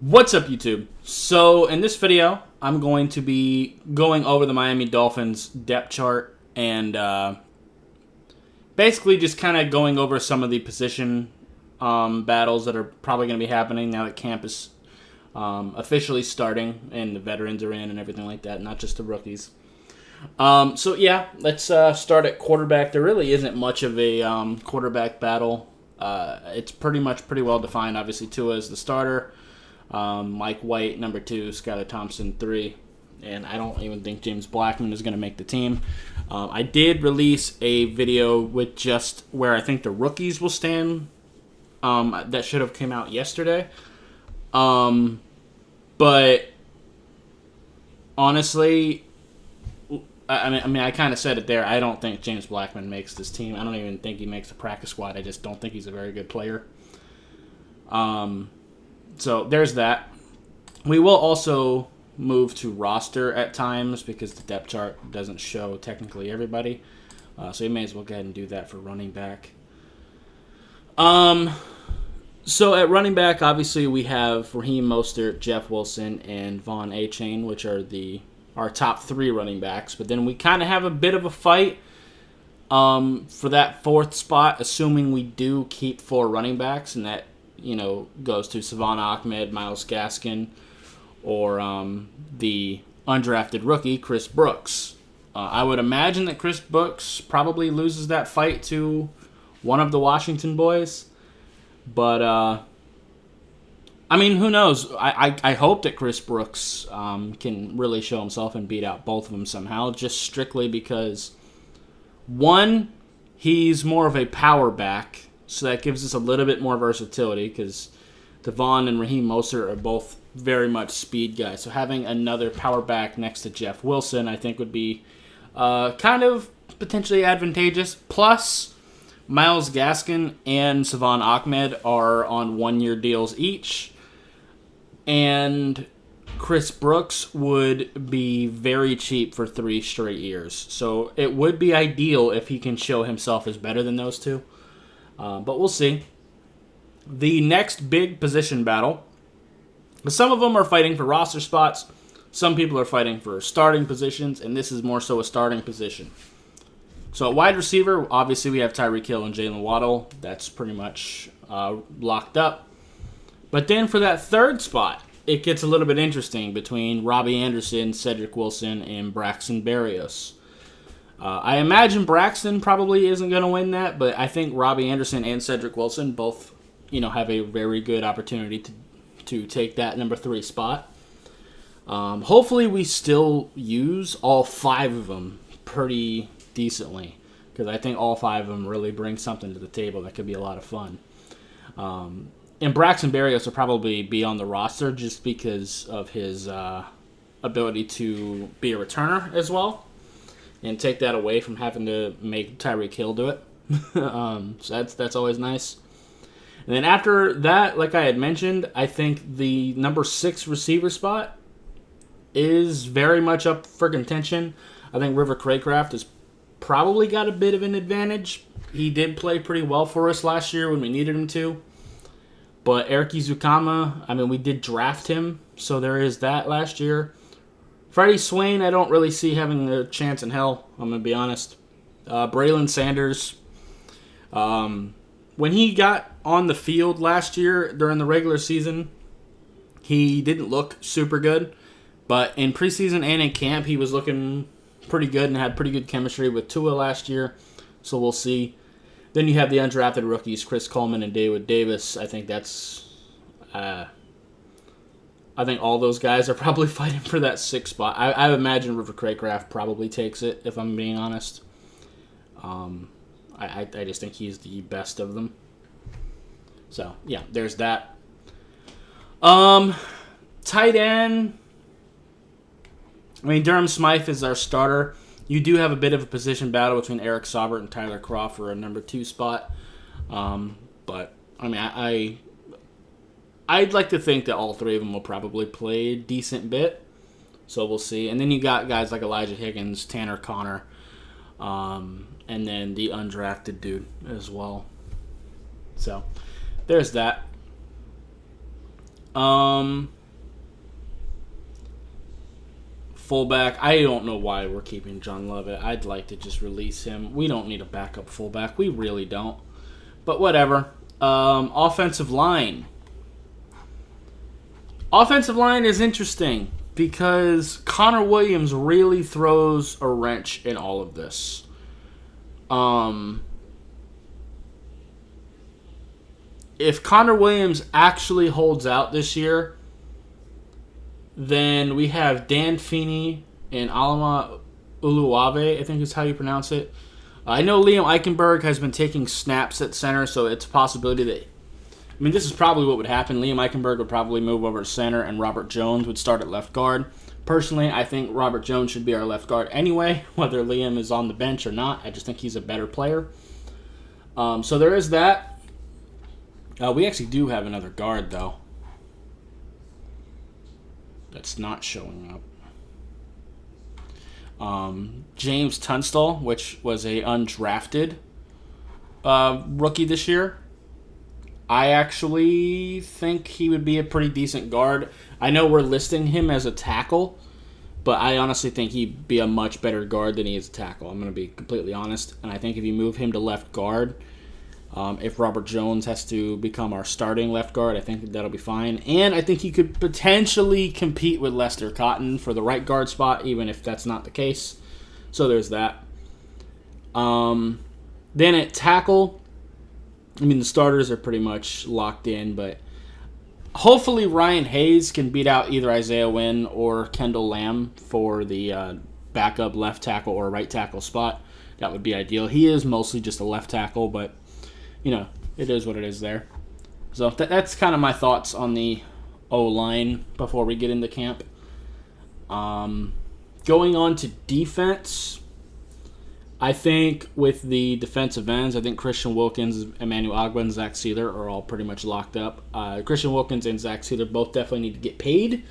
What's up, YouTube? So in this video, I'm going to be going over the Miami Dolphins depth chart and basically just kind of going over some of the position battles that are probably going to be happening now that camp is officially starting and the veterans are in and everything like that, not just the rookies. So yeah, let's start at quarterback. There really isn't much of a quarterback battle. It's pretty well defined. Obviously, Tua is the starter. Mike White, number 2, Skylar Thompson, 3, and I don't even think James Blackman is going to make the team. I did release a video with just where I think the rookies will stand. That should have came out yesterday. But honestly, I mean, I kind of said it there. I don't think James Blackman makes this team. I don't even think he makes the practice squad. I just don't think he's a very good player. So there's that. We will also move to roster at times because the depth chart doesn't show technically everybody. So you may as well go ahead and do that for running back. So at running back, obviously we have Raheem Mostert, Jeff Wilson, and Vaughn Achane, which are our top 3 running backs. But then we kind of have a bit of a fight for that 4th spot, assuming we do keep 4 running backs, and that goes to Savon Ahmed, Myles Gaskin, or the undrafted rookie, Chris Brooks. I would imagine that Chris Brooks probably loses that fight to one of the Washington boys. But, I mean, who knows? I hope that Chris Brooks can really show himself and beat out both of them somehow, just strictly because, one, he's more of a power back. So that gives us a little bit more versatility because Devon and Raheem Mostert are both very much speed guys. So having another power back next to Jeff Wilson, I think, would be kind of potentially advantageous. Plus, Myles Gaskin and Savon Ahmed are on 1-year deals each. And Chris Brooks would be very cheap for 3 straight years. So it would be ideal if he can show himself as better than those two. But we'll see. The next big position battle, some of them are fighting for roster spots. Some people are fighting for starting positions, and this is more so a starting position. So at wide receiver, obviously we have Tyreek Hill and Jalen Waddle. That's pretty much locked up. But then for that 3rd spot, it gets a little bit interesting between Robbie Anderson, Cedric Wilson, and Braxton Berrios. I imagine Braxton probably isn't going to win that, but I think Robbie Anderson and Cedric Wilson both, have a very good opportunity to take that number 3 spot. Hopefully we still use all 5 of them pretty decently, because I think all 5 of them really bring something to the table that could be a lot of fun. And Braxton Berrios will probably be on the roster just because of his ability to be a returner as well. And take that away from having to make Tyreek Hill do it. So that's always nice. And then after that, like I had mentioned, I think the number 6 receiver spot is very much up for contention. I think River Craycraft has probably got a bit of an advantage. He did play pretty well for us last year when we needed him to. But Eric Izukama, I mean, we did draft him, so there is that last year. Freddie Swain, I don't really see having a chance in hell, I'm going to be honest. Braylon Sanders, when he got on the field last year during the regular season, he didn't look super good. But in preseason and in camp, he was looking pretty good and had pretty good chemistry with Tua last year. So we'll see. Then you have the undrafted rookies, Chris Coleman and David Davis. I think that's... I think all those guys are probably fighting for that 6th spot. I imagine River Craycraft probably takes it, if I'm being honest. I just think he's the best of them. So, yeah, there's that. Tight end. I mean, Durham Smythe is our starter. You do have a bit of a position battle between Eric Saubert and Tyler Croft for a number 2 spot. But, I mean, I'd like to think that all 3 of them will probably play a decent bit. So we'll see. And then you got guys like Elijah Higgins, Tanner Connor, and then the undrafted dude as well. So there's that. Fullback, I don't know why we're keeping John Lovett. I'd like to just release him. We don't need a backup fullback. We really don't. But whatever. Offensive line. Offensive line is interesting because Connor Williams really throws a wrench in all of this. If Connor Williams actually holds out this year, then we have Dan Feeney and Alama Uluwave, I think is how you pronounce it. I know Liam Eichenberg has been taking snaps at center, so it's a possibility that... I mean, this is probably what would happen. Liam Eichenberg would probably move over to center, and Robert Jones would start at left guard. Personally, I think Robert Jones should be our left guard anyway, whether Liam is on the bench or not. I just think he's a better player. So there is that. We actually do have another guard, though. That's not showing up. James Tunstall, which was a undrafted rookie this year. I actually think he would be a pretty decent guard. I know we're listing him as a tackle, but I honestly think he'd be a much better guard than he is a tackle. I'm going to be completely honest. And I think if you move him to left guard, if Robert Jones has to become our starting left guard, I think that'll be fine. And I think he could potentially compete with Lester Cotton for the right guard spot, even if that's not the case. So there's that. Then at tackle, I mean, the starters are pretty much locked in, but hopefully Ryan Hayes can beat out either Isaiah Wynn or Kendall Lamb for the backup left tackle or right tackle spot. That would be ideal. He is mostly just a left tackle, but, you know, it is what it is there. So that's kind of my thoughts on the O-line before we get into camp. Going on to defense, I think with the defensive ends, I think Christian Wilkins, Emmanuel Agba, and Zach Sealer are all pretty much locked up. Christian Wilkins and Zach Sealer both definitely need to get paid,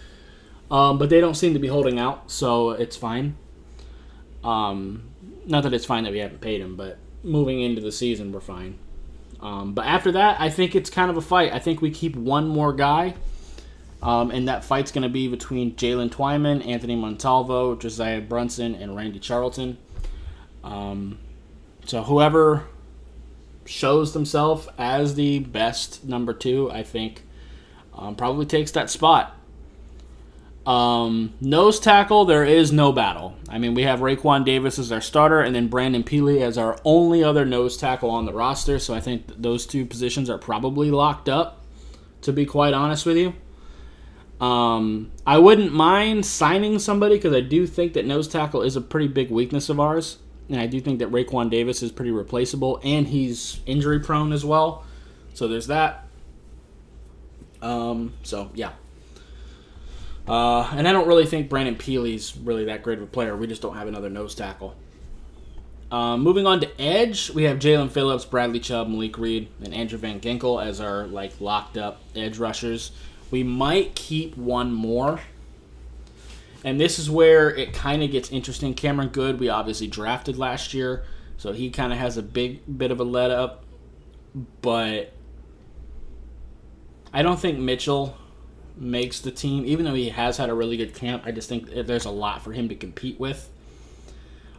but they don't seem to be holding out, so it's fine. Not that it's fine that we haven't paid them, but moving into the season, we're fine. But after that, I think it's kind of a fight. I think we keep one more guy, and that fight's going to be between Jalen Twyman, Anthony Montalvo, Josiah Brunson, and Randy Charlton. So whoever shows themselves as the best number 2, I think, probably takes that spot. Nose tackle, there is no battle. I mean, we have Raekwon Davis as our starter, and then Brandon Peely as our only other nose tackle on the roster. So I think those two positions are probably locked up, to be quite honest with you. I wouldn't mind signing somebody because I do think that nose tackle is a pretty big weakness of ours. And I do think that Raekwon Davis is pretty replaceable, and he's injury prone as well. So there's that. So yeah. And I don't really think Brandon Peely's really that great of a player. We just don't have another nose tackle. Moving on to edge, we have Jalen Phillips, Bradley Chubb, Malik Reed, and Andrew Van Ginkel as our locked up edge rushers. We might keep one more. And this is where it kind of gets interesting. Cameron Good, we obviously drafted last year, so he kind of has a bit of a let up. But I don't think Mitchell makes the team, even though he has had a really good camp. I just think there's a lot for him to compete with.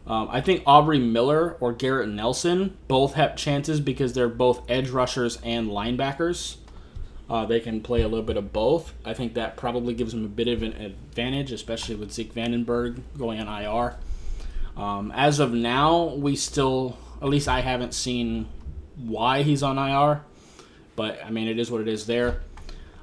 I think Aubrey Miller or Garrett Nelson both have chances because they're both edge rushers and linebackers. They can play a little bit of both. I think that probably gives them a bit of an advantage, especially with Zeke Vandenberg going on IR. As of now, we still, at least I haven't seen why he's on IR. But, I mean, it is what it is there.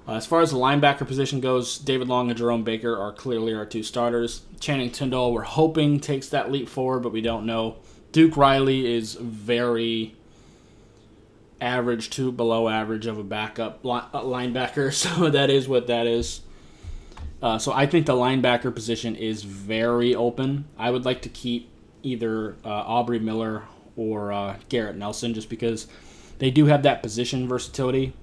As far as the linebacker position goes, David Long and Jerome Baker are clearly our two starters. Channing Tindall, we're hoping, takes that leap forward, but we don't know. Duke Riley is very average to below average of a backup linebacker, so that is what that is. So I think the linebacker position is very open. I would like to keep either Aubrey Miller or Garrett Nelson just because they do have that position versatility.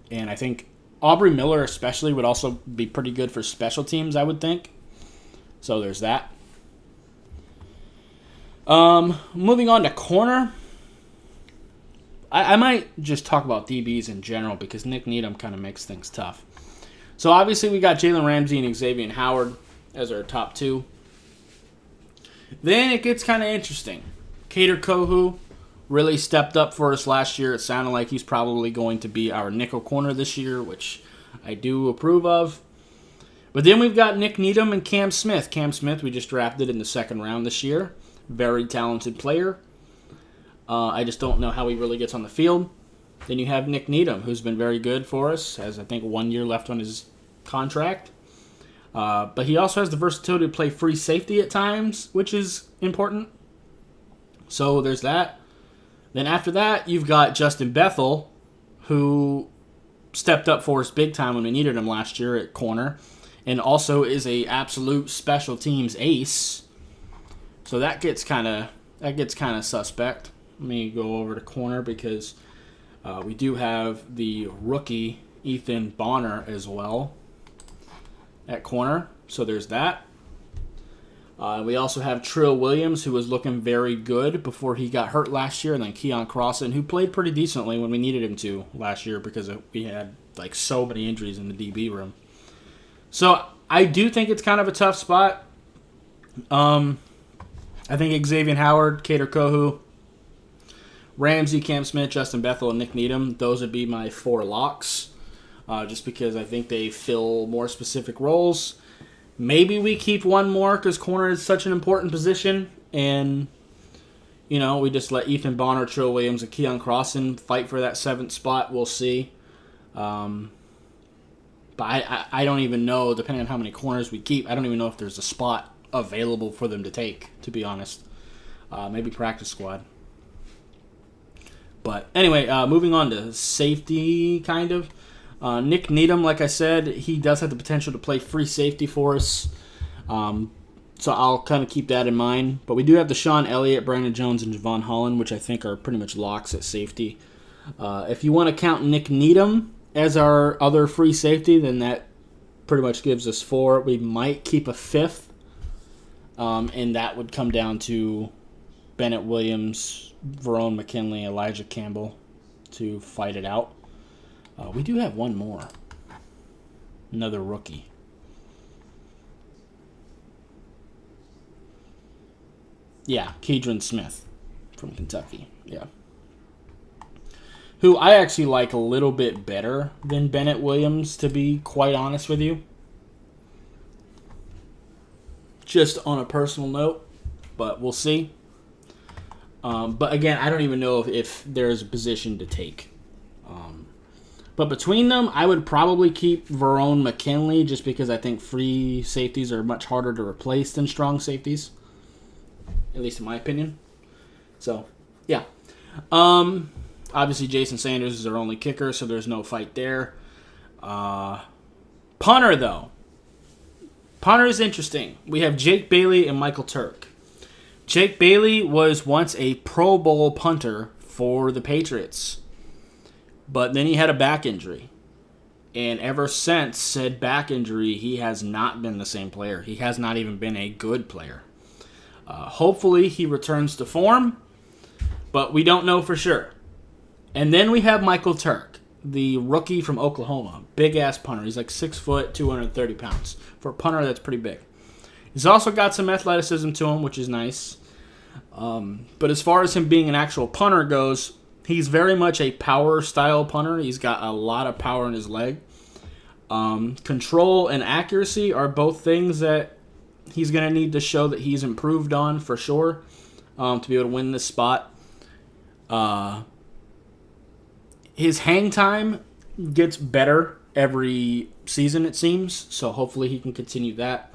And I think Aubrey Miller especially would also be pretty good for special teams, I would think. So there's that. Moving on to corner. I might just talk about DBs in general because Nick Needham kind of makes things tough. So obviously we got Jalen Ramsey and Xavier Howard as our top 2. Then it gets kind of interesting. Kader Kohou really stepped up for us last year. It sounded like he's probably going to be our nickel corner this year, which I do approve of. But then we've got Nick Needham and Cam Smith. Cam Smith we just drafted in the 2nd round this year. Very talented player. I just don't know how he really gets on the field. Then you have Nick Needham, who's been very good for us. Has, I think, 1 year left on his contract. But he also has the versatility to play free safety at times, which is important. So there's that. Then after that, you've got Justin Bethel, who stepped up for us big time when we needed him last year at corner, and also is a absolute special teams ace. So that gets kind of suspect. Let me go over to corner because we do have the rookie Ethan Bonner as well at corner. So there's that. We also have Trill Williams, who was looking very good before he got hurt last year, and then Keon Crossan, who played pretty decently when we needed him to last year because we had like so many injuries in the DB room. So I do think it's kind of a tough spot. I think Xavier Howard, Kader Kohou, Ramsey, Cam Smith, Justin Bethel, and Nick Needham, those would be my 4 locks, just because I think they fill more specific roles. Maybe we keep one more because corner is such an important position, and we just let Ethan Bonner, Trill Williams, and Keon Crossan fight for that 7th spot. We'll see. But I don't even know, depending on how many corners we keep, I don't even know if there's a spot available for them to take, to be honest. Maybe practice squad. But anyway, moving on to safety, kind of. Nick Needham, like I said, he does have the potential to play free safety for us. So I'll kind of keep that in mind. But we do have Deshaun Elliott, Brandon Jones, and Javon Holland, which I think are pretty much locks at safety. If you want to count Nick Needham as our other free safety, then that pretty much gives us 4. We might keep a 5th, and that would come down to Bennett Williams, Verone McKinley, Elijah Campbell to fight it out. We do have one more. Another rookie. Yeah, Kedron Smith from Kentucky. Yeah. Who I actually like a little bit better than Bennett Williams, to be quite honest with you. Just on a personal note, but we'll see. But again, I don't even know if there's a position to take. But between them, I would probably keep Verone McKinley just because I think free safeties are much harder to replace than strong safeties. At least in my opinion. So, yeah. Obviously, Jason Sanders is our only kicker, so there's no fight there. Punter, though. Punter is interesting. We have Jake Bailey and Michael Turk. Jake Bailey was once a Pro Bowl punter for the Patriots. But then he had a back injury. And ever since said back injury, he has not been the same player. He has not even been a good player. Hopefully he returns to form, but we don't know for sure. And then we have Michael Turk, the rookie from Oklahoma. Big-ass punter. He's like 6 foot, 230 pounds. For a punter, that's pretty big. He's also got some athleticism to him, which is nice. But as far as him being an actual punter goes, he's very much a power-style punter. He's got a lot of power in his leg. Control and accuracy are both things that he's going to need to show that he's improved on for sure to be able to win this spot. His hang time gets better every season, it seems. So hopefully he can continue that.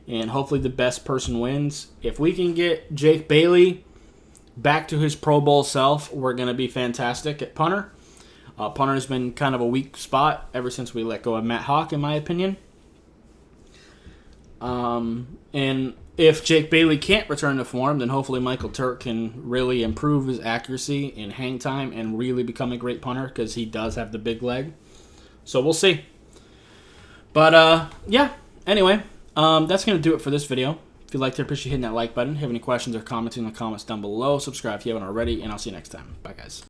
And hopefully the best person wins. If we can get Jake Bailey back to his Pro Bowl self, we're going to be fantastic at punter. Punter's been kind of a weak spot ever since we let go of Matt Hawk, in my opinion. And if Jake Bailey can't return to form, then hopefully Michael Turk can really improve his accuracy and hang time and really become a great punter because he does have the big leg. So we'll see. But, yeah, anyway, that's going to do it for this video. If you liked it, appreciate hitting that like button. If you have any questions or comments in the comments down below, subscribe if you haven't already, and I'll see you next time. Bye, guys.